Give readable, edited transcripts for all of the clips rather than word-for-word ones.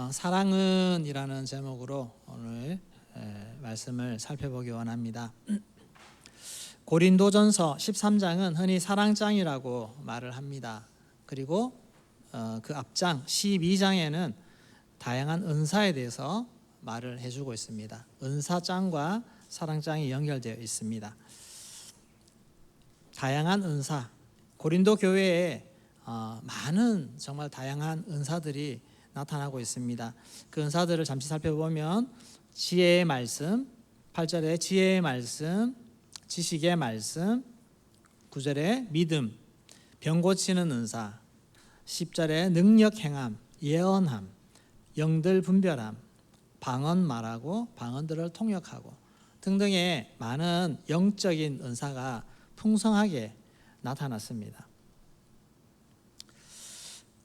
사랑은 이라는 제목으로 오늘 말씀을 살펴보기 원합니다. 고린도전서 13장은 흔히 사랑장이라고 말을 합니다. 그리고 그 앞장 12장에는 다양한 은사에 대해서 말을 해주고 있습니다. 은사장과 사랑장이 연결되어 있습니다. 다양한 은사, 고린도 교회에 많은 정말 다양한 은사들이 나타나고 있습니다. 그 은사들을 잠시 살펴보면 지혜의 말씀, 8절에 지혜의 말씀, 지식의 말씀, 9절에 믿음, 병 고치는 은사, 10절에 능력 행함, 예언함, 영들 분별함, 방언 말하고 방언들을 통역하고 등등의 많은 영적인 은사가 풍성하게 나타났습니다.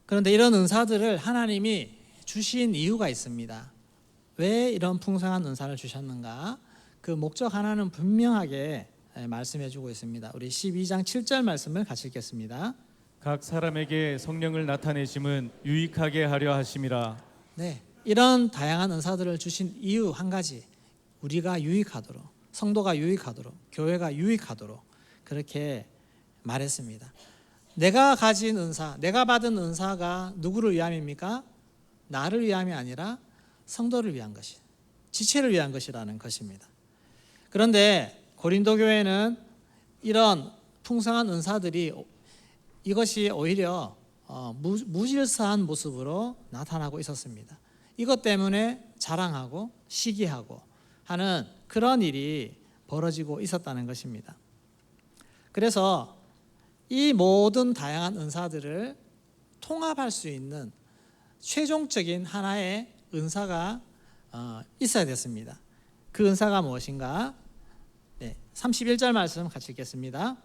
그런데 이런 은사들을 하나님이 주신 이유가 있습니다. 왜 이런 풍성한 은사를 주셨는가? 그 목적 하나는 분명하게 말씀해 주고 있습니다. 우리 12장 7절 말씀을 같이 읽겠습니다. 각 사람에게 성령을 나타내심은 유익하게 하려 하심이라. 네, 이런 다양한 은사들을 주신 이유 한 가지, 우리가 유익하도록, 성도가 유익하도록, 교회가 유익하도록 그렇게 말했습니다. 내가 가진 은사, 내가 받은 은사가 누구를 위함입니까? 나를 위함이 아니라 성도를 위한 것이, 지체를 위한 것이라는 것입니다. 그런데 고린도 교회는 이런 풍성한 은사들이 이것이 오히려 무질서한 모습으로 나타나고 있었습니다. 이것 때문에 자랑하고 시기하고 하는 그런 일이 벌어지고 있었다는 것입니다. 그래서 이 모든 다양한 은사들을 통합할 수 있는 최종적인 하나의 은사가 있어야 됐습니다. 그 은사가 무엇인가? 31절 말씀 같이 읽겠습니다.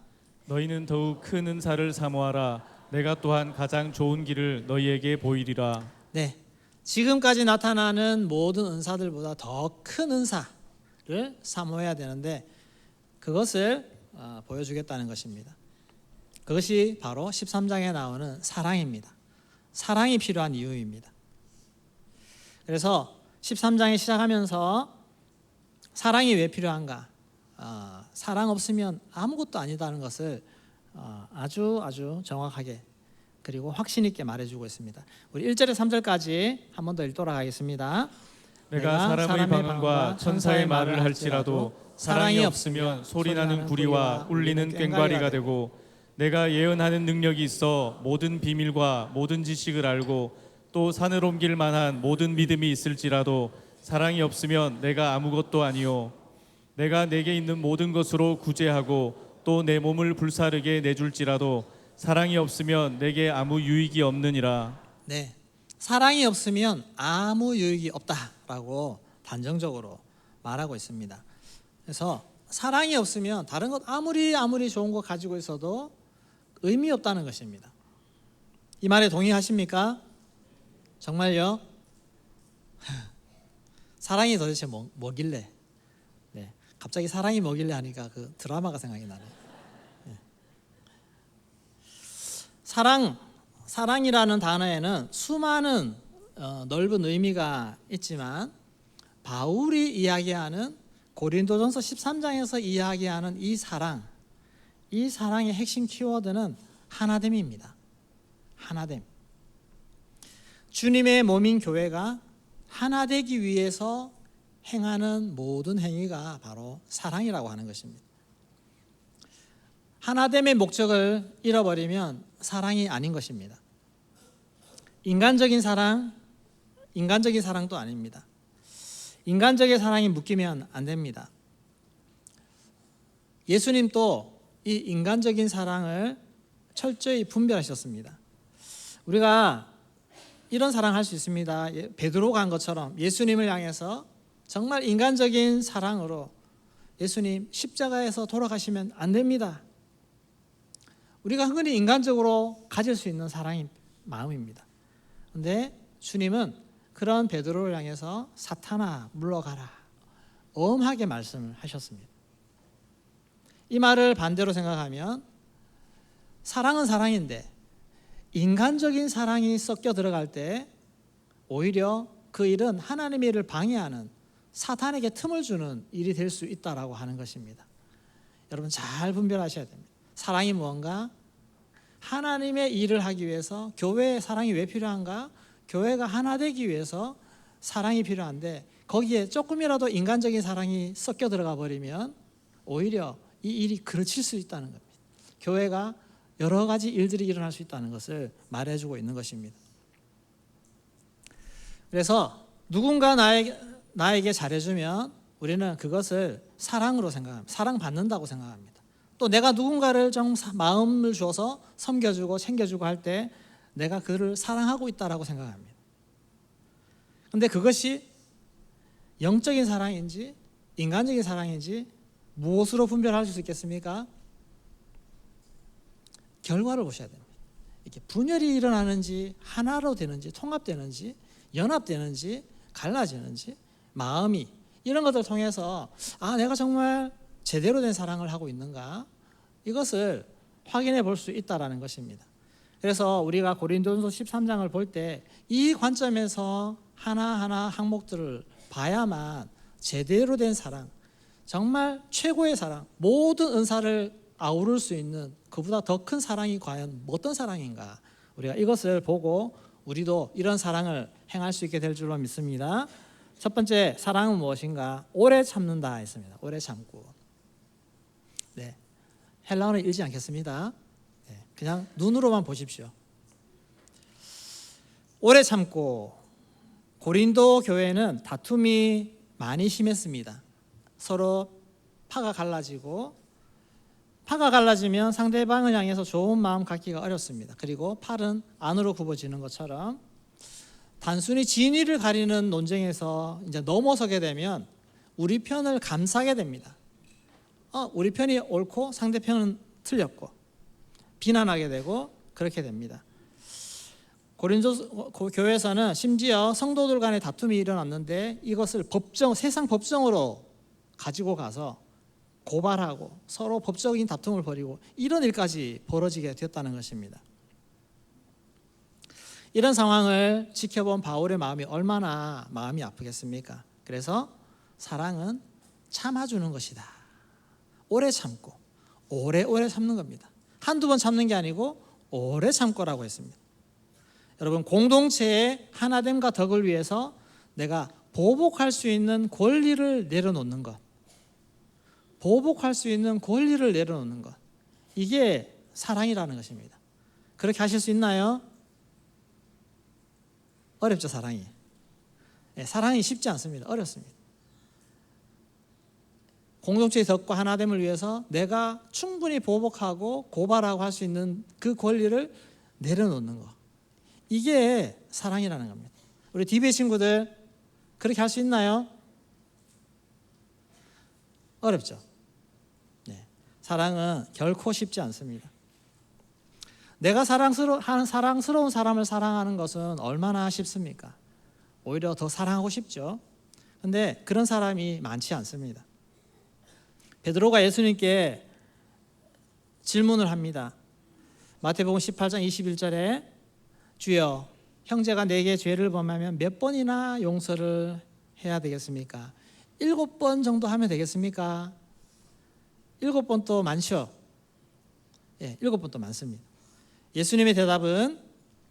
너희는 더욱 큰 은사를 사모하라. 내가 또한 가장 좋은 길을 너희에게 보이리라. 네, 지금까지 나타나는 모든 은사들보다 더 큰 은사를 사모해야 되는데 그것을 보여주겠다는 것입니다. 그것이 바로 13장에 나오는 사랑입니다. 사랑이 필요한 이유입니다. 그래서 13장에 시작하면서 사랑이 왜 필요한가? 사랑 없으면 아무것도 아니다는 것을 아주 정확하게 그리고 확신 있게 말해주고 있습니다. 우리 1절에 3절까지 한 번 더 읽도록 하겠습니다. 내가 사람의 방언과 천사의 말을 할지라도 사랑이 없으면 소리나는 구리와 울리는 꽹과리가 되고 내가 예언하는 능력이 있어 모든 비밀과 모든 지식을 알고 또 산을 옮길 만한 모든 믿음이 있을지라도 사랑이 없으면 내가 아무것도 아니요 내가 내게 있는 모든 것으로 구제하고 또 내 몸을 불사르게 내줄지라도 사랑이 없으면 내게 아무 유익이 없느니라. 네, 사랑이 없으면 아무 유익이 없다라고 단정적으로 말하고 있습니다. 그래서 사랑이 없으면 다른 것 아무리 좋은 거 가지고 있어도 의미 없다는 것입니다. 이 말에 동의하십니까? 정말요? 사랑이 도대체 뭐길래? 네, 갑자기 사랑이 뭐길래 하니까 그 드라마가 생각이 나네요. 네. 사랑이라는 단어에는 수많은 넓은 의미가 있지만 바울이 이야기하는 고린도전서 13장에서 이야기하는 이 사랑의 핵심 키워드는 하나됨입니다. 하나됨. 주님의 몸인 교회가 하나 되기 위해서 행하는 모든 행위가 바로 사랑이라고 하는 것입니다. 하나됨의 목적을 잃어버리면 사랑이 아닌 것입니다. 인간적인 사랑도 아닙니다. 인간적인 사랑이 묶이면 안 됩니다. 예수님도 이 인간적인 사랑을 철저히 분별하셨습니다. 우리가 이런 사랑할 수 있습니다. 베드로가 한 것처럼 예수님을 향해서 정말 인간적인 사랑으로 예수님 십자가에서 돌아가시면 안 됩니다. 우리가 흔히 인간적으로 가질 수 있는 사랑의 마음입니다. 그런데 주님은 그런 베드로를 향해서 사탄아 물러가라 엄하게 말씀을 하셨습니다. 이 말을 반대로 생각하면 사랑은 사랑인데 인간적인 사랑이 섞여 들어갈 때 오히려 그 일은 하나님의 일을 방해하는 사탄에게 틈을 주는 일이 될 수 있다라고 하는 것입니다. 여러분 잘 분별하셔야 됩니다. 사랑이 무언가? 하나님의 일을 하기 위해서 교회에 사랑이 왜 필요한가? 교회가 하나 되기 위해서 사랑이 필요한데 거기에 조금이라도 인간적인 사랑이 섞여 들어가 버리면 오히려 이 일이 그르칠 수 있다는 겁니다. 교회가 여러 가지 일들이 일어날 수 있다는 것을 말해주고 있는 것입니다. 그래서 누군가 나에게 잘해주면 우리는 그것을 사랑으로 생각합니다. 사랑받는다고 생각합니다. 또 내가 누군가를 좀 마음을 줘서 섬겨주고 챙겨주고 할 때 내가 그를 사랑하고 있다라고 생각합니다. 그런데 그것이 영적인 사랑인지 인간적인 사랑인지 무엇으로 분별할 수 있겠습니까? 결과를 보셔야 됩니다. 이렇게 분열이 일어나는지 하나로 되는지 통합되는지 연합되는지 갈라지는지 마음이 이런 것들을 통해서 내가 정말 제대로 된 사랑을 하고 있는가 이것을 확인해 볼 수 있다라는 것입니다. 그래서 우리가 고린도전서 13장을 볼 때 이 관점에서 하나하나 항목들을 봐야만 제대로 된 사랑, 정말 최고의 사랑, 모든 은사를 아우를 수 있는 그보다 더 큰 사랑이 과연 어떤 사랑인가 우리가 이것을 보고 우리도 이런 사랑을 행할 수 있게 될 줄로 믿습니다. 첫 번째 사랑은 무엇인가? 오래 참는다 했습니다. 오래 참고. 네, 헬라어는 읽지 않겠습니다. 네, 그냥 눈으로만 보십시오. 오래 참고. 고린도 교회는 다툼이 많이 심했습니다. 서로 파가 갈라지면 상대방을 향해서 좋은 마음 갖기가 어렵습니다. 그리고 팔은 안으로 굽어지는 것처럼 단순히 진위를 가리는 논쟁에서 이제 넘어서게 되면 우리 편을 감싸게 됩니다. 우리 편이 옳고 상대편은 틀렸고 비난하게 되고 그렇게 됩니다. 고린도 교회에서는 심지어 성도들 간의 다툼이 일어났는데 이것을 세상 법정으로 가지고 가서 고발하고 서로 법적인 다툼을 벌이고 이런 일까지 벌어지게 되었다는 것입니다. 이런 상황을 지켜본 바울의 마음이 얼마나 마음이 아프겠습니까? 그래서 사랑은 참아주는 것이다. 오래 참고 오래오래 참는 겁니다. 한두 번 참는 게 아니고 오래 참고라고 했습니다. 여러분 공동체의 하나됨과 덕을 위해서 내가 보복할 수 있는 권리를 내려놓는 것, 보복할 수 있는 권리를 내려놓는 것, 이게 사랑이라는 것입니다. 그렇게 하실 수 있나요? 어렵죠. 사랑이. 사랑이 쉽지 않습니다. 어렵습니다. 공동체의 덕과 하나됨을 위해서 내가 충분히 보복하고 고발하고 할 수 있는 그 권리를 내려놓는 것, 이게 사랑이라는 겁니다. 우리 DBA 친구들 그렇게 할 수 있나요? 어렵죠. 네. 사랑은 결코 쉽지 않습니다. 내가 사랑스러운 사람을 사랑하는 것은 얼마나 쉽습니까? 오히려 더 사랑하고 싶죠. 그런데 그런 사람이 많지 않습니다. 베드로가 예수님께 질문을 합니다. 마태복음 18장 21절에 주여, 형제가 내게 죄를 범하면 몇 번이나 용서를 해야 되겠습니까? 7번 정도 하면 되겠습니까? 7번도 많죠? 7번도 많습니다. 예수님의 대답은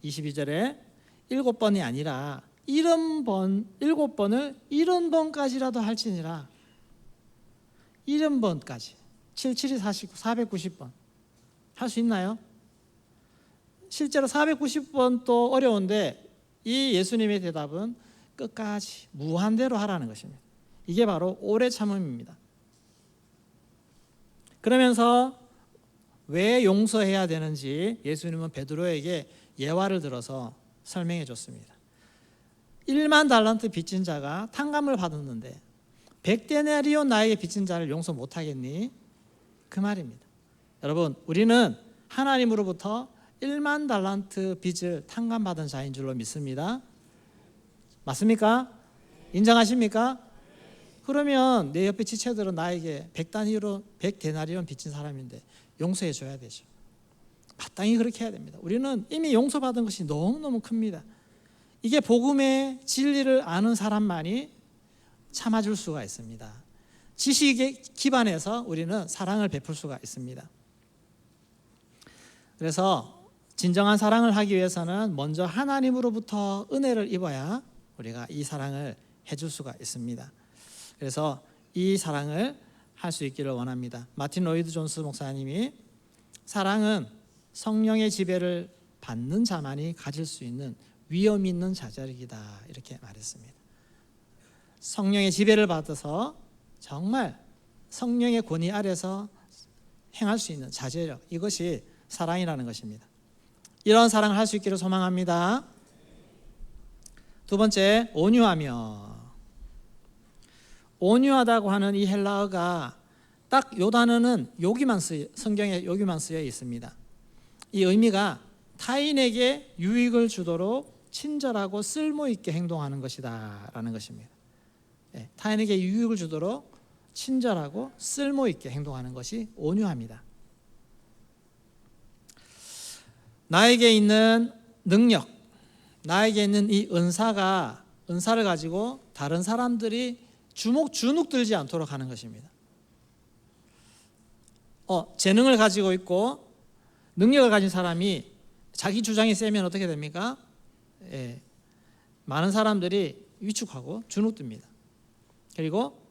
22절에 7번이 아니라 7번을 70번까지라도 할지니라. 70번까지. 7, 7이 49, 490번. 할 수 있나요? 실제로 490번도 어려운데 이 예수님의 대답은 끝까지 무한대로 하라는 것입니다. 이게 바로 오래 참음입니다. 그러면서 왜 용서해야 되는지 예수님은 베드로에게 예화를 들어서 설명해 줬습니다. 1만 달란트 빚진 자가 탕감을 받았는데 100데나리온 나에게 빚진 자를 용서 못하겠니? 그 말입니다. 여러분, 우리는 하나님으로부터 1만 달란트 빚을 탕감받은 자인 줄로 믿습니다. 맞습니까? 인정하십니까? 그러면 내 옆에 지체들은 나에게 100데나리온 빚진 사람인데 용서해 줘야 되죠. 마땅히 그렇게 해야 됩니다. 우리는 이미 용서받은 것이 너무너무 큽니다. 이게 복음의 진리를 아는 사람만이 참아줄 수가 있습니다. 지식에 기반해서 우리는 사랑을 베풀 수가 있습니다. 그래서 진정한 사랑을 하기 위해서는 먼저 하나님으로부터 은혜를 입어야 우리가 이 사랑을 해줄 수가 있습니다. 그래서 이 사랑을 할 수 있기를 원합니다. 마틴 로이드 존스 목사님이 사랑은 성령의 지배를 받는 자만이 가질 수 있는 위험 있는 자질이다 이렇게 말했습니다. 성령의 지배를 받아서 정말 성령의 권위 아래서 행할 수 있는 자제력, 이것이 사랑이라는 것입니다. 이런 사랑을 할 수 있기를 소망합니다. 두 번째, 온유하며. 온유하다고 하는 이 헬라어가 딱 요 단어는 성경에 여기만 쓰여 있습니다. 이 의미가 타인에게 유익을 주도록 친절하고 쓸모있게 행동하는 것이다 라는 것입니다. 타인에게 유익을 주도록 친절하고 쓸모있게 행동하는 것이 온유합니다. 나에게 있는 능력, 나에게 있는 이 은사를 가지고 다른 사람들이 주눅 들지 않도록 하는 것입니다. 재능을 가지고 있고 능력을 가진 사람이 자기 주장이 세면 어떻게 됩니까? 많은 사람들이 위축하고 주눅듭니다. 그리고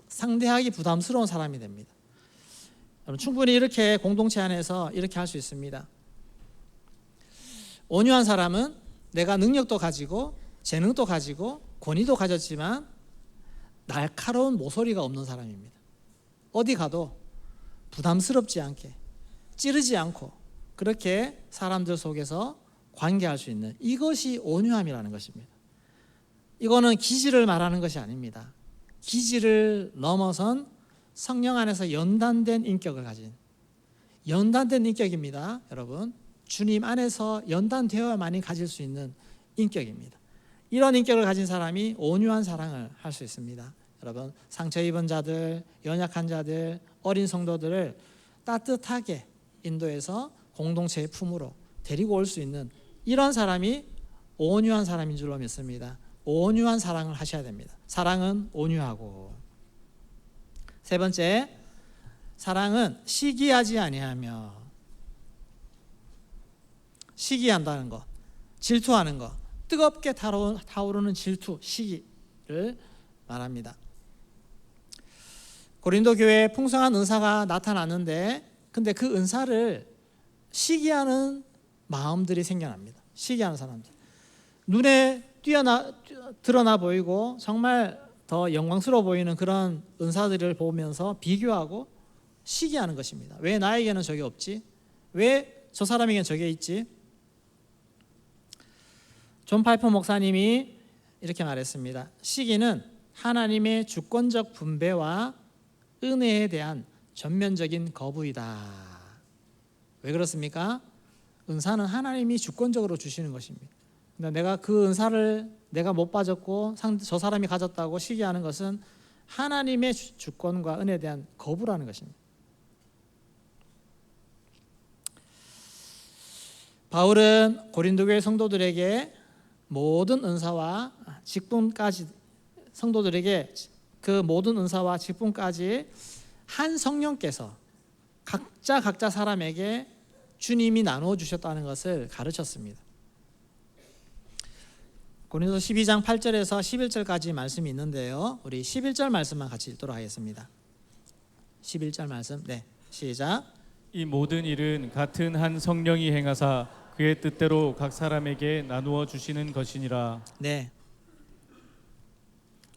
상대하기 부담스러운 사람이 됩니다. 여러분, 충분히 이렇게 공동체 안에서 이렇게 할 수 있습니다. 온유한 사람은 내가 능력도 가지고 재능도 가지고 권위도 가졌지만 날카로운 모서리가 없는 사람입니다. 어디 가도 부담스럽지 않게 찌르지 않고 그렇게 사람들 속에서 관계할 수 있는, 이것이 온유함이라는 것입니다. 이거는 기질을 말하는 것이 아닙니다. 기질을 넘어선 성령 안에서 연단된 인격을 가진, 연단된 인격입니다. 여러분, 주님 안에서 연단되어야만이 가질 수 있는 인격입니다. 이런 인격을 가진 사람이 온유한 사랑을 할 수 있습니다. 여러분, 상처 입은 자들, 연약한 자들, 어린 성도들을 따뜻하게 인도해서 공동체의 품으로 데리고 올 수 있는 이런 사람이 온유한 사람인 줄로 믿습니다. 온유한 사랑을 하셔야 됩니다. 사랑은 온유하고. 세 번째, 사랑은 시기하지 아니하며. 시기한다는 것, 질투하는 것, 뜨겁게 타오르는 질투, 시기를 말합니다. 고린도 교회에 풍성한 은사가 나타났는데, 근데 그 은사를 시기하는 마음들이 생겨납니다. 시기하는 사람들, 눈에 드러나 보이고 정말 더 영광스러워 보이는 그런 은사들을 보면서 비교하고 시기하는 것입니다. 왜 나에게는 저게 없지? 왜 저 사람에게는 저게 있지? 존 파이퍼 목사님이 이렇게 말했습니다. 시기는 하나님의 주권적 분배와 은혜에 대한 전면적인 거부이다. 왜 그렇습니까? 은사는 하나님이 주권적으로 주시는 것입니다. 내가 그 은사를 내가 못 받았고 저 사람이 가졌다고 시기하는 것은 하나님의 주권과 은혜에 대한 거부라는 것입니다. 바울은 고린도 교회 성도들에게 모든 은사와 직분까지, 성도들에게 그 모든 은사와 직분까지 한 성령께서 각자 사람에게 주님이 나누어 주셨다는 것을 가르쳤습니다. 고린도서 12장 8절에서 11절까지 말씀이 있는데요, 우리 11절 말씀만 같이 읽도록 하겠습니다. 11절 말씀, 네, 시작. 이 모든 일은 같은 한 성령이 행하사 그의 뜻대로 각 사람에게 나누어 주시는 것이니라. 네,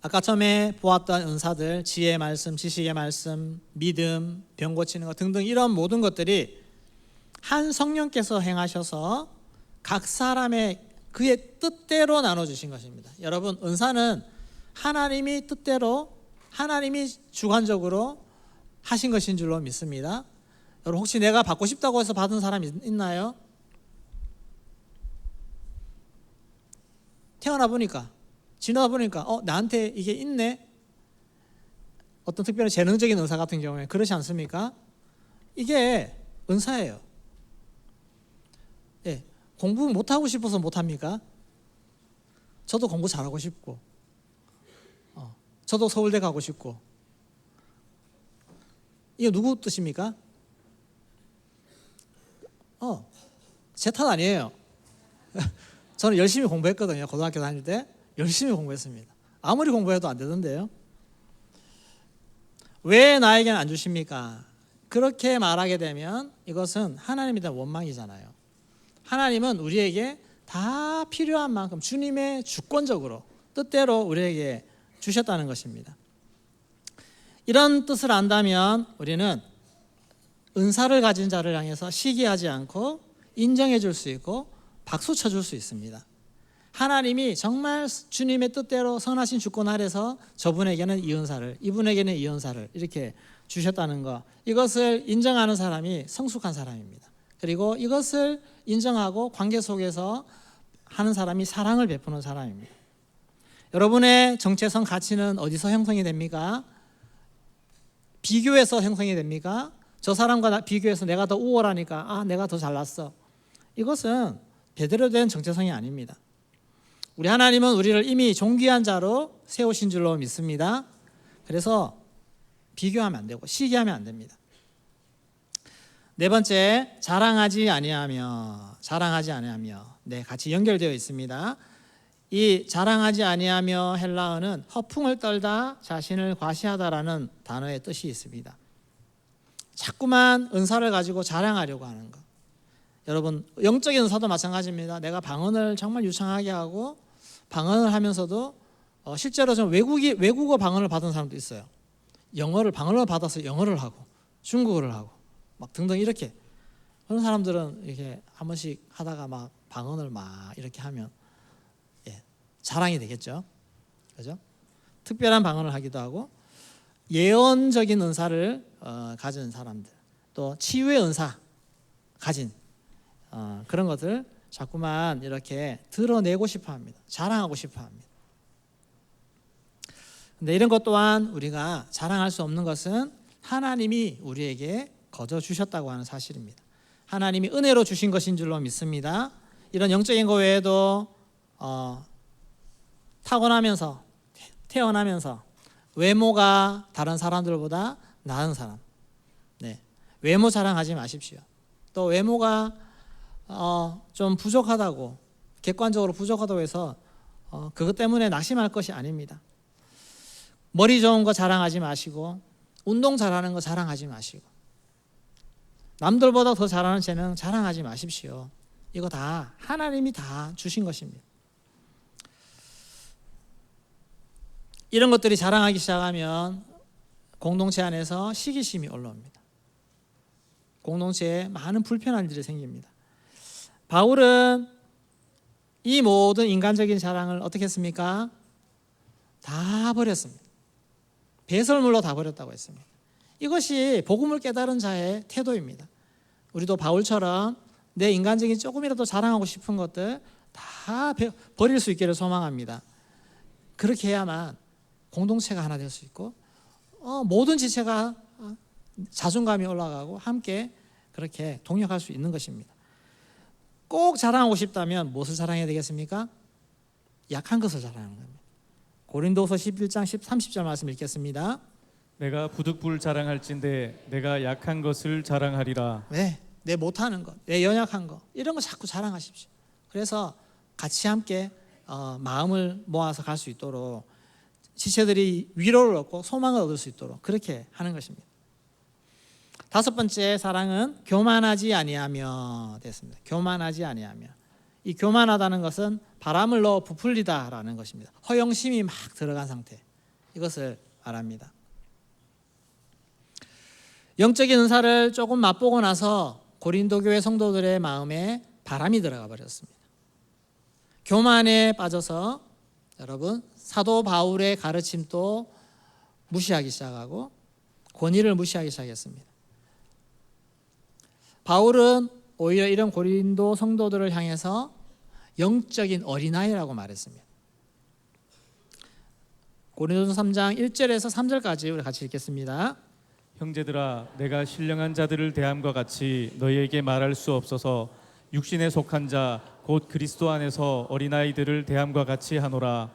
아까 처음에 보았던 은사들, 지혜의 말씀, 지식의 말씀, 믿음, 병 고치는 것 등등, 이런 모든 것들이 한 성령께서 행하셔서 각 사람의 그의 뜻대로 나눠주신 것입니다. 여러분, 은사는 하나님이 뜻대로, 하나님이 주관적으로 하신 것인 줄로 믿습니다. 여러분, 혹시 내가 받고 싶다고 해서 받은 사람 있나요? 태어나 보니까, 지나다 보니까 나한테 이게 있네. 어떤 특별한 재능적인 은사 같은 경우에 그렇지 않습니까? 이게 은사예요. 예, 공부 못하고 싶어서 못합니까? 저도 공부 잘하고 싶고, 저도 서울대 가고 싶고. 이게 누구 뜻입니까? 제 탓 아니에요. 저는 열심히 공부했거든요. 고등학교 다닐 때 열심히 공부했습니다. 아무리 공부해도 안 되던데요. 왜 나에게는 안 주십니까? 그렇게 말하게 되면 이것은 하나님에 대한 원망이잖아요. 하나님은 우리에게 다 필요한 만큼 주님의 주권적으로 뜻대로 우리에게 주셨다는 것입니다. 이런 뜻을 안다면 우리는 은사를 가진 자를 향해서 시기하지 않고 인정해 줄 수 있고 박수 쳐줄 수 있습니다. 하나님이 정말 주님의 뜻대로 선하신 주권 아래서 저분에게는 이 은사를, 이분에게는 이 은사를 이렇게 주셨다는 것, 이것을 인정하는 사람이 성숙한 사람입니다. 그리고 이것을 인정하고 관계 속에서 하는 사람이 사랑을 베푸는 사람입니다. 여러분의 정체성 가치는 어디서 형성이 됩니까? 비교해서 형성이 됩니까? 저 사람과 비교해서 내가 더 우월하니까 내가 더 잘났어. 이것은 제대로 된 정체성이 아닙니다. 우리 하나님은 우리를 이미 존귀한 자로 세우신 줄로 믿습니다. 그래서 비교하면 안 되고 시기하면 안 됩니다. 네 번째, 자랑하지 아니하며. 네, 같이 연결되어 있습니다. 이 자랑하지 아니하며 헬라어는 허풍을 떨다, 자신을 과시하다라는 단어의 뜻이 있습니다. 자꾸만 은사를 가지고 자랑하려고 하는 것. 여러분, 영적인 은사도 마찬가지입니다. 내가 방언을 정말 유창하게 하고 방언을 하면서도 실제로 좀 외국어 방언을 받은 사람도 있어요. 방언을 받아서 영어를 하고 중국어를 하고 막 등등 이렇게. 그런 사람들은 이렇게 한 번씩 하다가 막 방언을 막 이렇게 하면 자랑이 되겠죠. 그죠? 특별한 방언을 하기도 하고 예언적인 은사를 가진 사람들, 또 치유의 은사 가진 그런 것을 자꾸만 이렇게 드러내고 싶어 합니다. 자랑하고 싶어 합니다. 근데 이런 것 또한 우리가 자랑할 수 없는 것은 하나님이 우리에게 거저 주셨다고 하는 사실입니다. 하나님이 은혜로 주신 것인 줄로 믿습니다. 이런 영적인 것 외에도 타고나면서 태어나면서 외모가 다른 사람들보다 나은 사람, 외모 자랑하지 마십시오. 또 외모가 좀 부족하다고, 객관적으로 부족하다고 해서 그것 때문에 낙심할 것이 아닙니다. 머리 좋은 거 자랑하지 마시고 운동 잘하는 거 자랑하지 마시고 남들보다 더 잘하는 재능 자랑하지 마십시오. 이거 다 하나님이 다 주신 것입니다. 이런 것들이 자랑하기 시작하면 공동체 안에서 시기심이 올라옵니다. 공동체에 많은 불편한 일들이 생깁니다. 바울은 이 모든 인간적인 자랑을 어떻게 했습니까? 다 버렸습니다. 배설물로 다 버렸다고 했습니다. 이것이 복음을 깨달은 자의 태도입니다. 우리도 바울처럼 내 인간적인 조금이라도 자랑하고 싶은 것들 다 버릴 수 있기를 소망합니다. 그렇게 해야만 공동체가 하나 될 수 있고 모든 지체가 자존감이 올라가고 함께 그렇게 동역할 수 있는 것입니다. 꼭 자랑하고 싶다면 무엇을 자랑해야 되겠습니까? 약한 것을 자랑하는 겁니다. 고린도서 11장 30절 말씀 읽겠습니다. 내가 부득불 자랑할진대 내가 약한 것을 자랑하리라. 내 못하는 것, 내 연약한 것 이런 거 자꾸 자랑하십시오. 그래서 같이 함께 마음을 모아서 갈 수 있도록 지체들이 위로를 얻고 소망을 얻을 수 있도록 그렇게 하는 것입니다. 다섯 번째 사랑은 교만하지 아니하며 됐습니다. 교만하지 아니하며. 이 교만하다는 것은 바람을 넣어 부풀리다라는 것입니다. 허영심이 막 들어간 상태, 이것을 말합니다. 영적인 은사를 조금 맛보고 나서 고린도 교회 성도들의 마음에 바람이 들어가 버렸습니다. 교만에 빠져서 여러분 사도 바울의 가르침도 무시하기 시작하고 권위를 무시하기 시작했습니다. 바울은 오히려 이런 고린도 성도들을 향해서 영적인 어린아이라고 말했습니다. 고린도서 3장 1절에서 3절까지 우리 같이 읽겠습니다. 형제들아 내가 신령한 자들을 대함과 같이 너희에게 말할 수 없어서 육신에 속한 자 곧 그리스도 안에서 어린아이들을 대함과 같이 하노라.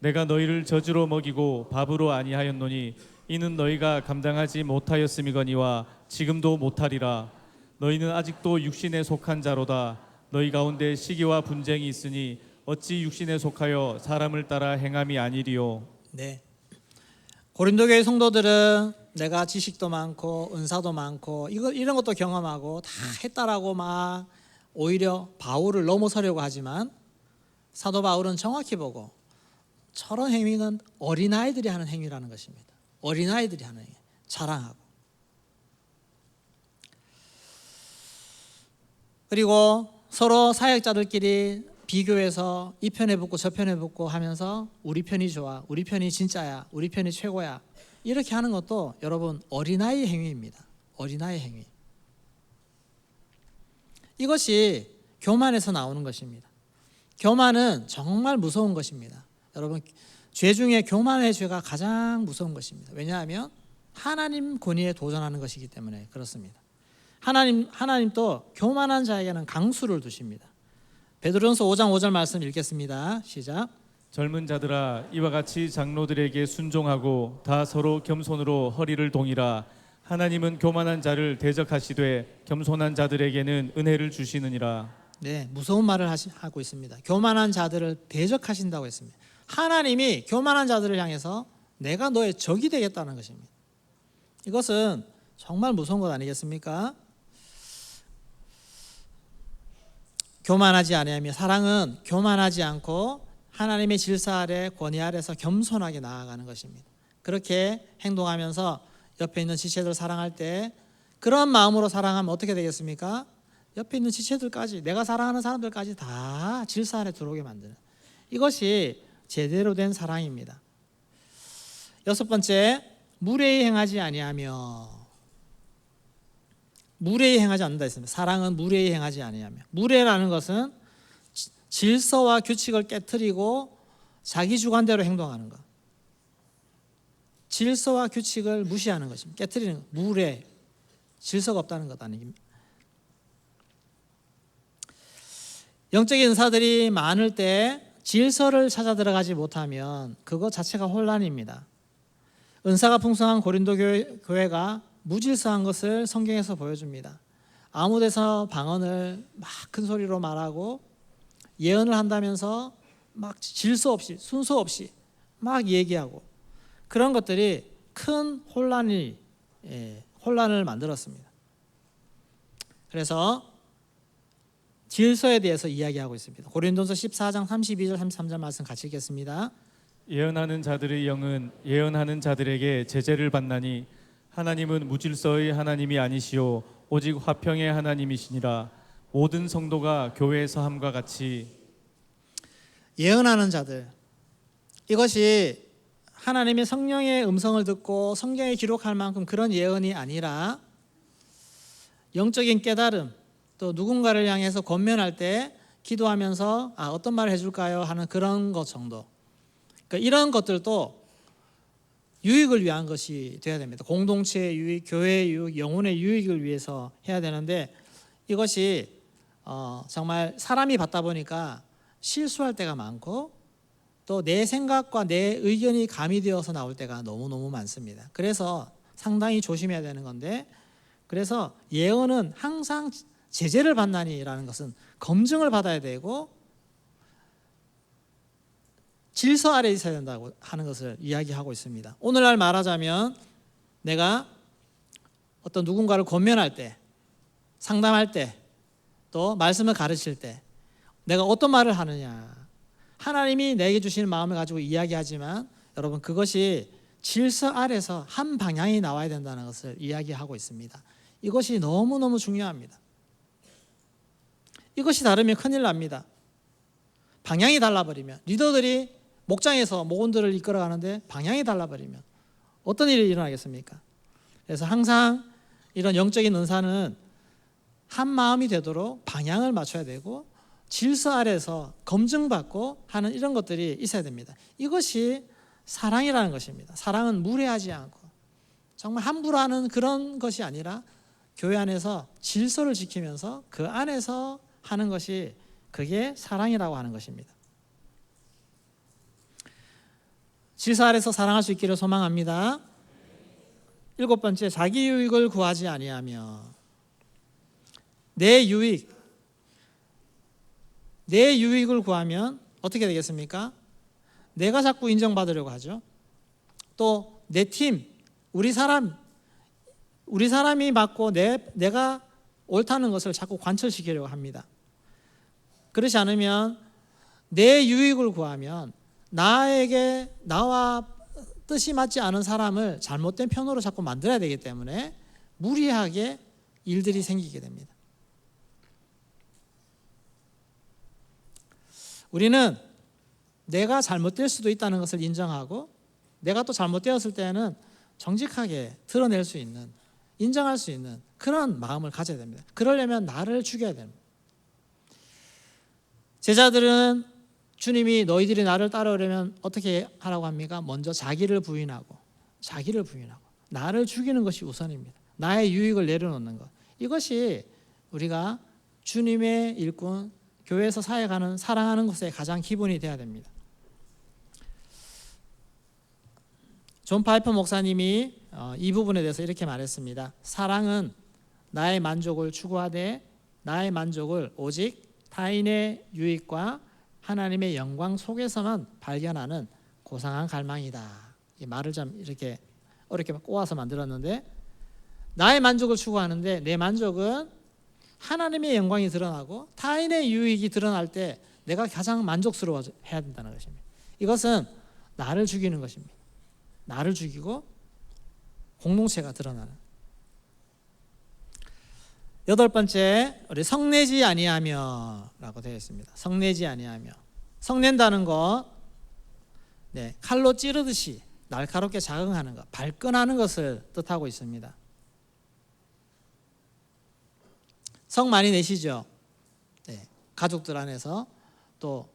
내가 너희를 젖으로 먹이고 밥으로 아니하였노니 이는 너희가 감당하지 못하였음이거니와 지금도 못하리라. 너희는 아직도 육신에 속한 자로다. 너희 가운데 시기와 분쟁이 있으니 어찌 육신에 속하여 사람을 따라 행함이 아니리요. 네. 고린도 교회 성도들은 내가 지식도 많고 은사도 많고 이런 것도 경험하고 다 했다라고 막 오히려 바울을 넘어서려고 하지만 사도 바울은 정확히 보고 저런 행위는 어린아이들이 하는 행위라는 것입니다. 어린아이들이 하는 행위, 자랑하고. 그리고 서로 사역자들끼리 비교해서 이 편에 붙고 저 편에 붙고 하면서 우리 편이 좋아, 우리 편이 진짜야, 우리 편이 최고야, 이렇게 하는 것도 여러분 어린아이 행위입니다. 어린아이 행위. 이것이 교만에서 나오는 것입니다. 교만은 정말 무서운 것입니다. 여러분, 죄 중에 교만의 죄가 가장 무서운 것입니다. 왜냐하면 하나님 권위에 도전하는 것이기 때문에 그렇습니다. 하나님도 교만한 자에게는 강수를 두십니다. 베드로전서 5장 5절 말씀 읽겠습니다. 시작. 젊은 자들아 이와 같이 장로들에게 순종하고 다 서로 겸손으로 허리를 동이라. 하나님은 교만한 자를 대적하시되 겸손한 자들에게는 은혜를 주시느니라. 네, 무서운 말을 하고 있습니다. 교만한 자들을 대적하신다고 했습니다. 하나님이 교만한 자들을 향해서 내가 너의 적이 되겠다는 것입니다. 이것은 정말 무서운 것 아니겠습니까? 교만하지 아니하며 사랑은 교만하지 않고 하나님의 질서 아래 권위 아래서 겸손하게 나아가는 것입니다. 그렇게 행동하면서 옆에 있는 지체들 사랑할 때 그런 마음으로 사랑하면 어떻게 되겠습니까? 옆에 있는 지체들까지, 내가 사랑하는 사람들까지 다 질서 아래 들어오게 만드는, 이것이 제대로 된 사랑입니다. 여섯 번째, 무례히 행하지 아니하며. 무례히 행하지 않는다 했습니다. 사랑은 무례히 행하지 아니하며. 무례라는 것은 질서와 규칙을 깨트리고 자기 주관대로 행동하는 것. 질서와 규칙을 무시하는 것입니다. 깨트리는 것. 무례. 질서가 없다는 것 아닙니까? 영적인 은사들이 많을 때 질서를 찾아 들어가지 못하면 그것 자체가 혼란입니다. 은사가 풍성한 고린도 교회가 무질서한 것을 성경에서 보여줍니다. 아무 데서 방언을 막 큰 소리로 말하고 예언을 한다면서 막 질서 없이 순서 없이 막 얘기하고 그런 것들이 큰 혼란을 만들었습니다. 그래서 질서에 대해서 이야기하고 있습니다. 고린도서 14장 32절 33절 말씀 같이 읽겠습니다. 예언하는 자들의 영은 예언하는 자들에게 제재를 받나니 하나님은 무질서의 하나님이 아니시오 오직 화평의 하나님이시니라. 모든 성도가 교회에서 함과 같이. 예언하는 자들, 이것이 하나님의 성령의 음성을 듣고 성경에 기록할 만큼 그런 예언이 아니라 영적인 깨달음, 또 누군가를 향해서 권면할 때 기도하면서 어떤 말을 해줄까요 하는 그런 것 정도. 그러니까 이런 것들도 유익을 위한 것이 되어야 됩니다. 공동체의 유익, 교회의 유익, 영혼의 유익을 위해서 해야 되는데 이것이 정말 사람이 받다 보니까 실수할 때가 많고 또 내 생각과 내 의견이 가미되어서 나올 때가 너무너무 많습니다. 그래서 상당히 조심해야 되는 건데, 그래서 예언은 항상 제재를 받나니라는 것은 검증을 받아야 되고 질서 아래에 있어야 된다고 하는 것을 이야기하고 있습니다. 오늘날 말하자면 내가 어떤 누군가를 권면할 때, 상담할 때, 또 말씀을 가르칠 때 내가 어떤 말을 하느냐, 하나님이 내게 주시는 마음을 가지고 이야기하지만 여러분 그것이 질서 아래서 한 방향이 나와야 된다는 것을 이야기하고 있습니다. 이것이 너무너무 중요합니다. 이것이 다르면 큰일 납니다. 방향이 달라버리면, 리더들이 목장에서 목원들을 이끌어가는데 방향이 달라버리면 어떤 일이 일어나겠습니까? 그래서 항상 이런 영적인 은사는 한 마음이 되도록 방향을 맞춰야 되고 질서 아래서 검증받고 하는 이런 것들이 있어야 됩니다. 이것이 사랑이라는 것입니다. 사랑은 무례하지 않고 정말 함부로 하는 그런 것이 아니라 교회 안에서 질서를 지키면서 그 안에서 하는 것이 그게 사랑이라고 하는 것입니다. 질서 아래서 사랑할 수 있기를 소망합니다. 7번째, 자기 유익을 구하지 아니하며. 내 유익을 구하면 어떻게 되겠습니까? 내가 자꾸 인정받으려고 하죠. 또 내 팀, 우리 사람이 맞고 내가 옳다는 것을 자꾸 관철시키려고 합니다. 그렇지 않으면 내 유익을 구하면 나와 뜻이 맞지 않은 사람을 잘못된 편으로 자꾸 만들어야 되기 때문에 무리하게 일들이 생기게 됩니다. 우리는 내가 잘못될 수도 있다는 것을 인정하고 내가 또 잘못되었을 때는 정직하게 드러낼 수 있는, 인정할 수 있는 그런 마음을 가져야 됩니다. 그러려면 나를 죽여야 됩니다. 제자들은 주님이 너희들이 나를 따르려면 어떻게 하라고 합니까? 먼저 자기를 부인하고 나를 죽이는 것이 우선입니다. 나의 유익을 내려놓는 것. 이것이 우리가 주님의 일꾼, 교회에서 사역하는, 사랑하는 것의 가장 기본이 되어야 됩니다. 존 파이퍼 목사님이 이 부분에 대해서 이렇게 말했습니다. 사랑은 나의 만족을 추구하되 나의 만족을 오직 타인의 유익과 하나님의 영광 속에서만 발견하는 고상한 갈망이다. 이 말을 좀 이렇게 어렵게 꼬아서 만들었는데, 나의 만족을 추구하는데 내 만족은 하나님의 영광이 드러나고 타인의 유익이 드러날 때 내가 가장 만족스러워해야 된다는 것입니다. 이것은 나를 죽이는 것입니다. 나를 죽이고 공동체가 드러나는. 8번째, 우리 성내지 아니하며 라고 되어 있습니다. 성내지 아니하며. 성낸다는 것, 칼로 찌르듯이 날카롭게 자극하는 것, 발끈하는 것을 뜻하고 있습니다. 성 많이 내시죠? 가족들 안에서 또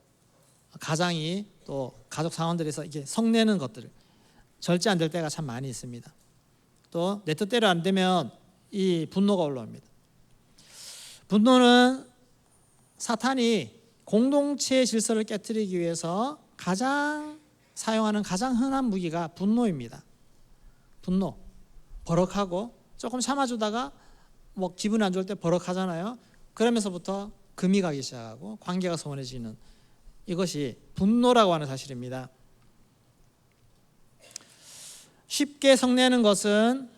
가장이 또 가족 상원들에서 이게 성내는 것들 절제 안 될 때가 참 많이 있습니다. 또 내 뜻대로 안 되면 이 분노가 올라옵니다. 분노는 사탄이 공동체의 질서를 깨뜨리기 위해서 사용하는 가장 흔한 무기가 분노입니다. 분노, 버럭하고 조금 참아주다가 뭐 기분이 안 좋을 때 버럭하잖아요. 그러면서부터 금이 가기 시작하고 관계가 소원해지는, 이것이 분노라고 하는 사실입니다. 쉽게 성내는 것은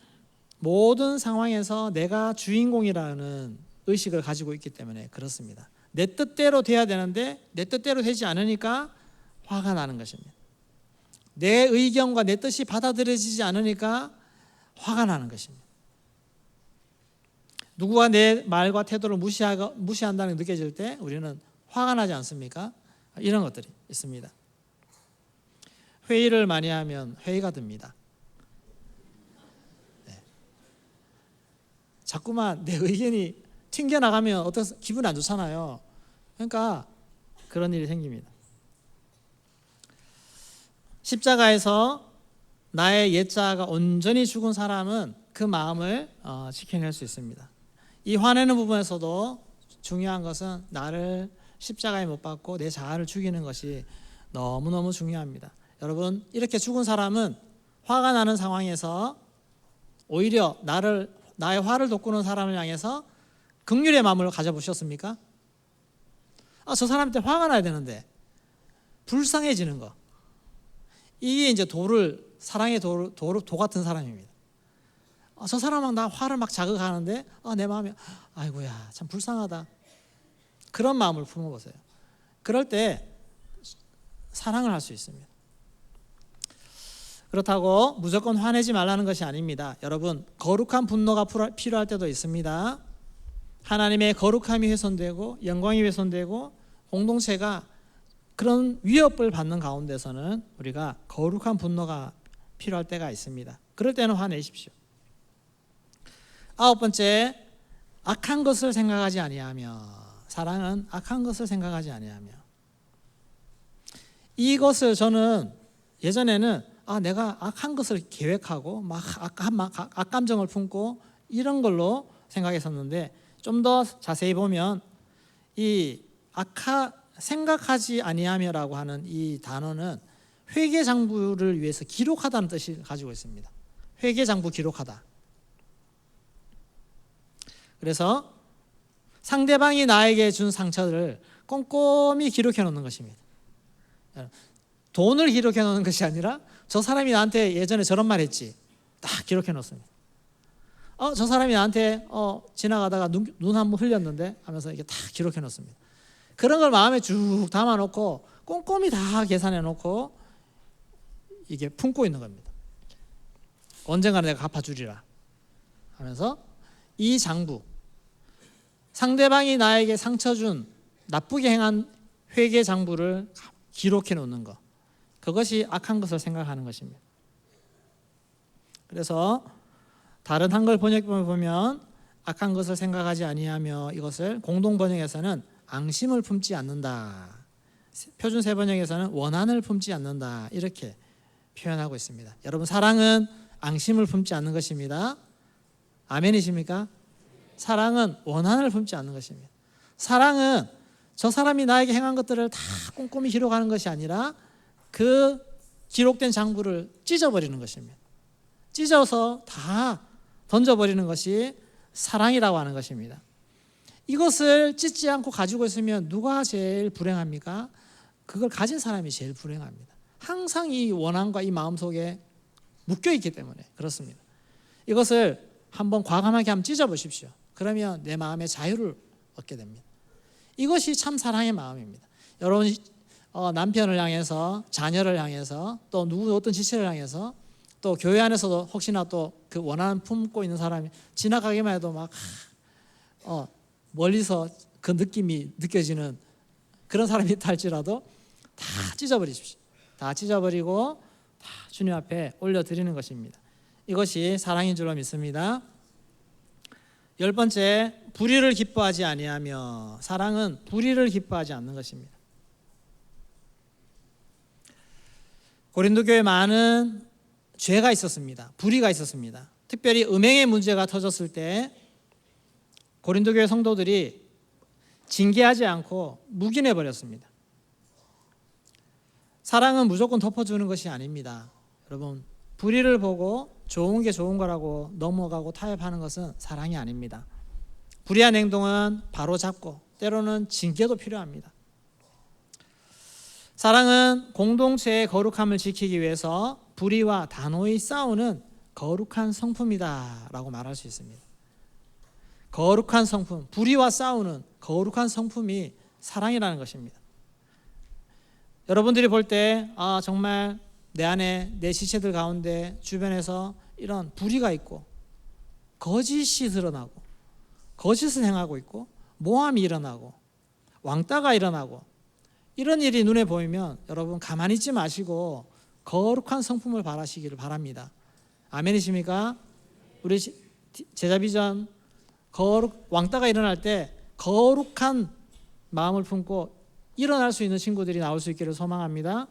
모든 상황에서 내가 주인공이라는 의식을 가지고 있기 때문에 그렇습니다. 내 뜻대로 돼야 되는데 내 뜻대로 되지 않으니까 화가 나는 것입니다. 내 의견과 내 뜻이 받아들여지지 않으니까 화가 나는 것입니다. 누구가 내 말과 태도를 무시한다는 게 느껴질 때 우리는 화가 나지 않습니까? 이런 것들이 있습니다. 회의를 많이 하면 회의가 듭니다. 자꾸만 내 의견이 튕겨나가면 기분이 안 좋잖아요. 그러니까 그런 일이 생깁니다. 십자가에서 나의 옛자가 온전히 죽은 사람은 그 마음을 지켜낼 수 있습니다. 이 화내는 부분에서도 중요한 것은 나를 십자가에 못 박고 내 자아를 죽이는 것이 너무너무 중요합니다. 여러분, 이렇게 죽은 사람은 화가 나는 상황에서 오히려 나의 화를 돋구는 사람을 향해서 긍휼의 마음을 가져보셨습니까? 저 사람한테 화가 나야 되는데 불쌍해지는 거, 이게 이제 사랑의 도 같은 사람입니다. 저 사람은 나 화를 막 자극하는데 내 마음이 아이고야 참 불쌍하다, 그런 마음을 품어보세요. 그럴 때 사랑을 할 수 있습니다. 그렇다고 무조건 화내지 말라는 것이 아닙니다. 여러분, 거룩한 분노가 필요할 때도 있습니다. 하나님의 거룩함이 훼손되고 영광이 훼손되고 공동체가 그런 위협을 받는 가운데서는 우리가 거룩한 분노가 필요할 때가 있습니다. 그럴 때는 화내십시오. 9번째, 악한 것을 생각하지 아니하며. 사랑은 악한 것을 생각하지 아니하며. 이것을 저는 예전에는 내가 악한 것을 계획하고 막 악감정을 품고 이런 걸로 생각했었는데, 좀 더 자세히 보면 이 생각하지 아니하며라고 하는 이 단어는 회개장부를 위해서 기록하다는 뜻을 가지고 있습니다. 회개장부 기록하다. 그래서 상대방이 나에게 준 상처를 꼼꼼히 기록해 놓는 것입니다. 돈을 기록해 놓는 것이 아니라 저 사람이 나한테 예전에 저런 말 했지, 딱 기록해 놓습니다. 저 사람이 나한테 지나가다가 눈 한 번 흘렸는데 하면서 이게 딱 기록해 놓습니다. 그런 걸 마음에 쭉 담아 놓고 꼼꼼히 다 계산해 놓고 이게 품고 있는 겁니다. 언젠가 내가 갚아주리라 하면서 이 장부, 상대방이 나에게 상처 준 나쁘게 행한 회개 장부를 기록해 놓는 것, 그것이 악한 것을 생각하는 것입니다. 그래서 다른 한글 번역본을 보면 악한 것을 생각하지 아니하며, 이것을 공동 번역에서는 앙심을 품지 않는다, 표준 세 번역에서는 원한을 품지 않는다, 이렇게 표현하고 있습니다. 여러분, 사랑은 앙심을 품지 않는 것입니다. 아멘이십니까? 사랑은 원한을 품지 않는 것입니다. 사랑은 저 사람이 나에게 행한 것들을 다 꼼꼼히 기록하는 것이 아니라 그 기록된 장부를 찢어버리는 것입니다. 찢어서 다 던져버리는 것이 사랑이라고 하는 것입니다. 이것을 찢지 않고 가지고 있으면 누가 제일 불행합니까? 그걸 가진 사람이 제일 불행합니다. 항상 이 원한과 이 마음속에 묶여있기 때문에 그렇습니다. 이것을 한번 과감하게 한번 찢어보십시오. 그러면 내 마음의 자유를 얻게 됩니다. 이것이 참 사랑의 마음입니다. 여러분, 남편을 향해서, 자녀를 향해서, 또 어떤 지체를 향해서, 또 교회 안에서도 혹시나 또 그 원한 품고 있는 사람이 지나가기만 해도 막 멀리서 그 느낌이 느껴지는 그런 사람이 있다 할지라도 다 찢어버리십시오. 다 찢어버리고 다 주님 앞에 올려드리는 것입니다. 이것이 사랑인 줄로 믿습니다. 10번째, 불의를 기뻐하지 아니하며. 사랑은 불의를 기뻐하지 않는 것입니다. 고린도 교회에 많은 죄가 있었습니다. 불의가 있었습니다. 특별히 음행의 문제가 터졌을 때 고린도 교회 성도들이 징계하지 않고 묵인해 버렸습니다. 사랑은 무조건 덮어주는 것이 아닙니다. 여러분, 불의를 보고 좋은 게 좋은 거라고 넘어가고 타협하는 것은 사랑이 아닙니다. 불의한 행동은 바로 잡고 때로는 징계도 필요합니다. 사랑은 공동체의 거룩함을 지키기 위해서 불의와 단호히 싸우는 거룩한 성품이다 라고 말할 수 있습니다. 거룩한 성품, 불의와 싸우는 거룩한 성품이 사랑이라는 것입니다. 여러분들이 볼 때 정말 내 안에, 내 지체들 가운데 주변에서 이런 불의가 있고 거짓이 드러나고 거짓을 행하고 있고 모함이 일어나고 왕따가 일어나고 이런 일이 눈에 보이면 여러분 가만히 있지 마시고 거룩한 성품을 바라시기를 바랍니다. 아멘이십니까? 우리 제자 비전 왕따가 일어날 때 거룩한 마음을 품고 일어날 수 있는 친구들이 나올 수 있기를 소망합니다.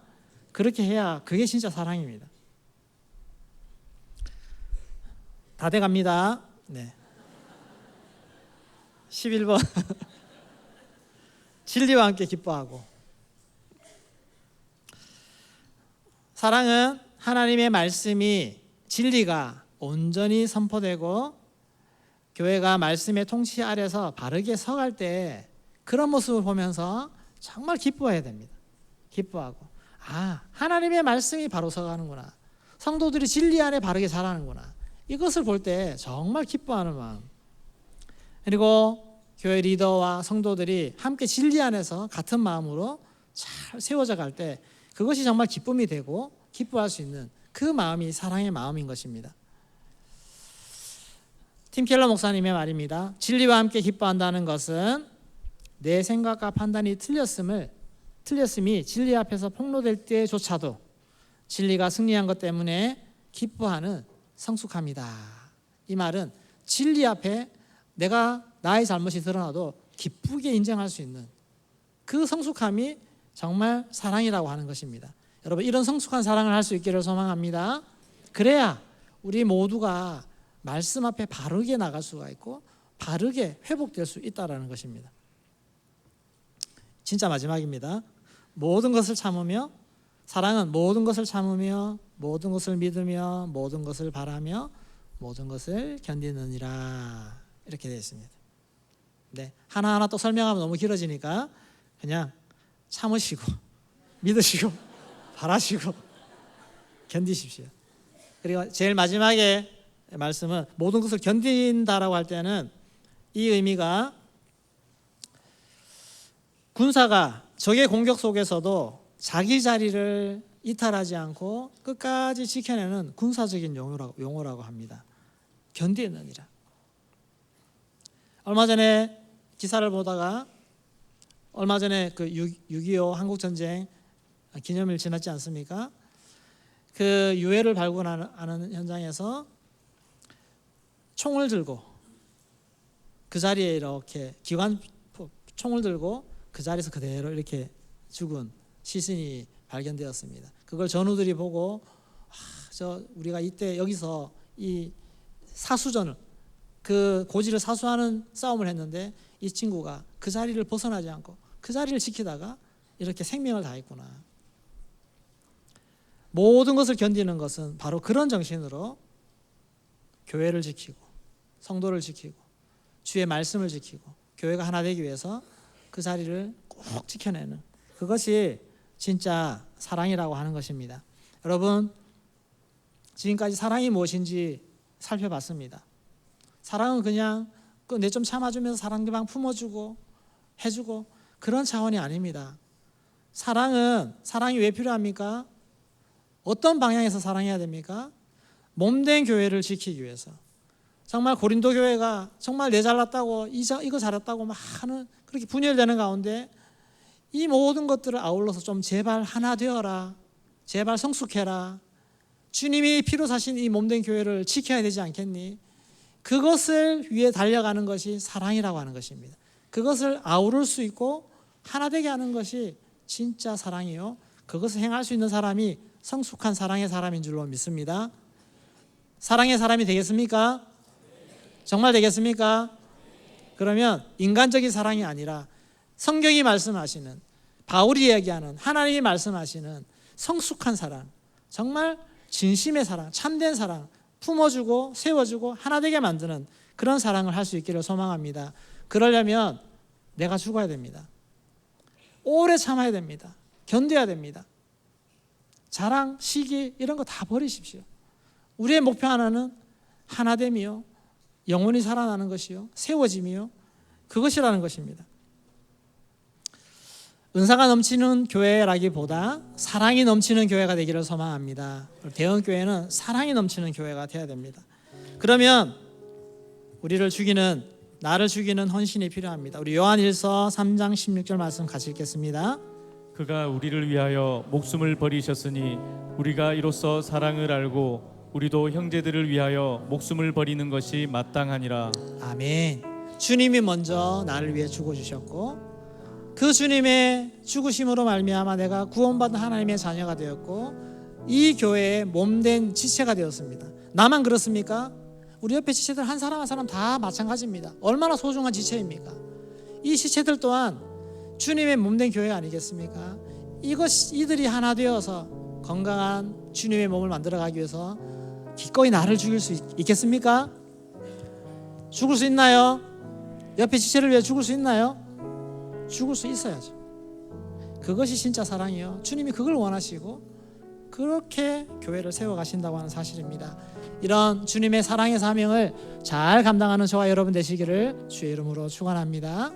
그렇게 해야 그게 진짜 사랑입니다. 다 돼갑니다. 네. 11번 진리와 함께 기뻐하고. 사랑은 하나님의 말씀이, 진리가 온전히 선포되고 교회가 말씀의 통치 아래서 바르게 서갈 때 그런 모습을 보면서 정말 기뻐해야 됩니다. 기뻐하고, 하나님의 말씀이 바로 서가는구나, 성도들이 진리 안에 바르게 자라는구나, 이것을 볼 때 정말 기뻐하는 마음. 그리고 교회 리더와 성도들이 함께 진리 안에서 같은 마음으로 잘 세워져 갈 때 그것이 정말 기쁨이 되고 기뻐할 수 있는 그 마음이 사랑의 마음인 것입니다. 팀 켈러 목사님의 말입니다. 진리와 함께 기뻐한다는 것은 내 생각과 판단이 틀렸음이 진리 앞에서 폭로될 때조차도 진리가 승리한 것 때문에 기뻐하는 성숙함이다. 이 말은 진리 앞에 나의 잘못이 드러나도 기쁘게 인정할 수 있는 그 성숙함이 정말 사랑이라고 하는 것입니다. 여러분, 이런 성숙한 사랑을 할 수 있기를 소망합니다. 그래야 우리 모두가 말씀 앞에 바르게 나갈 수가 있고 바르게 회복될 수 있다는 것입니다. 진짜 마지막입니다. 모든 것을 참으며, 사랑은 모든 것을 참으며 모든 것을 믿으며 모든 것을 바라며 모든 것을 견디느니라. 이렇게 되어 있습니다. 네, 하나하나 또 설명하면 너무 길어지니까 그냥 참으시고 믿으시고 바라시고 견디십시오. 그리고 제일 마지막에 말씀은 모든 것을 견딘다라고 할 때는 이 의미가 군사가 적의 공격 속에서도 자기 자리를 이탈하지 않고 끝까지 지켜내는 군사적인 용어라고 합니다. 견디느니라. 얼마 전에 기사를 보다가 얼마 전에 그 6.25 한국전쟁 기념일 지났지 않습니까? 그 유해를 발굴하는 현장에서 총을 들고 그 자리에 이렇게 기관 총을 들고 그 자리에서 그대로 이렇게 죽은 시신이 발견되었습니다. 그걸 전우들이 보고 우리가 이때 여기서 이 사수전을 그 고지를 사수하는 싸움을 했는데 이 친구가 그 자리를 벗어나지 않고 그 자리를 지키다가 이렇게 생명을 다했구나. 모든 것을 견디는 것은 바로 그런 정신으로 교회를 지키고 성도를 지키고 주의 말씀을 지키고 교회가 하나 되기 위해서 그 자리를 꼭 지켜내는 그것이 진짜 사랑이라고 하는 것입니다. 여러분, 지금까지 사랑이 무엇인지 살펴봤습니다. 사랑은 그냥 내 좀 참아주면서 상대방 품어주고 해주고 그런 차원이 아닙니다. 사랑이 왜 필요합니까? 어떤 방향에서 사랑해야 됩니까? 몸된 교회를 지키기 위해서. 정말 고린도 교회가 정말 내 잘났다고 이거 잘했다고 막 하는 그렇게 분열되는 가운데 이 모든 것들을 아울러서 좀 제발 하나 되어라, 제발 성숙해라, 주님이 피로 사신 이 몸된 교회를 지켜야 되지 않겠니? 그것을 위해 달려가는 것이 사랑이라고 하는 것입니다. 그것을 아우를 수 있고 하나 되게 하는 것이 진짜 사랑이요, 그것을 행할 수 있는 사람이 성숙한 사랑의 사람인 줄로 믿습니다. 사랑의 사람이 되겠습니까? 정말 되겠습니까? 그러면 인간적인 사랑이 아니라 성경이 말씀하시는, 바울이 이야기하는, 하나님이 말씀하시는 성숙한 사랑, 정말 진심의 사랑, 참된 사랑, 품어주고 세워주고 하나 되게 만드는 그런 사랑을 할 수 있기를 소망합니다. 그러려면 내가 죽어야 됩니다. 오래 참아야 됩니다. 견뎌야 됩니다. 자랑, 시기 이런 거 다 버리십시오. 우리의 목표 하나는 하나됨이요, 영원히 살아나는 것이요, 세워짐이요, 그것이라는 것입니다. 은사가 넘치는 교회라기보다 사랑이 넘치는 교회가 되기를 소망합니다. 대형교회는 사랑이 넘치는 교회가 되어야 됩니다. 그러면 나를 죽이는 헌신이 필요합니다. 우리 요한일서 3장 16절 말씀 같이 읽겠습니다. 그가 우리를 위하여 목숨을 버리셨으니 우리가 이로써 사랑을 알고 우리도 형제들을 위하여 목숨을 버리는 것이 마땅하니라. 아멘. 주님이 먼저 나를 위해 죽어주셨고 그 주님의 죽으심으로 말미암아 내가 구원받은 하나님의 자녀가 되었고 이 교회의 몸된 지체가 되었습니다. 나만 그렇습니까? 우리 옆에 지체들 한 사람 한 사람 다 마찬가지입니다. 얼마나 소중한 지체입니까? 이 지체들 또한 주님의 몸된 교회 아니겠습니까? 이들이 하나 되어서 건강한 주님의 몸을 만들어가기 위해서 기꺼이 나를 죽일 수 있겠습니까? 죽을 수 있나요? 옆에 지체를 위해 죽을 수 있나요? 죽을 수 있어야죠. 그것이 진짜 사랑이요, 주님이 그걸 원하시고 그렇게 교회를 세워가신다고 하는 사실입니다. 이런 주님의 사랑의 사명을 잘 감당하는 저와 여러분 되시기를 주의 이름으로 축원합니다.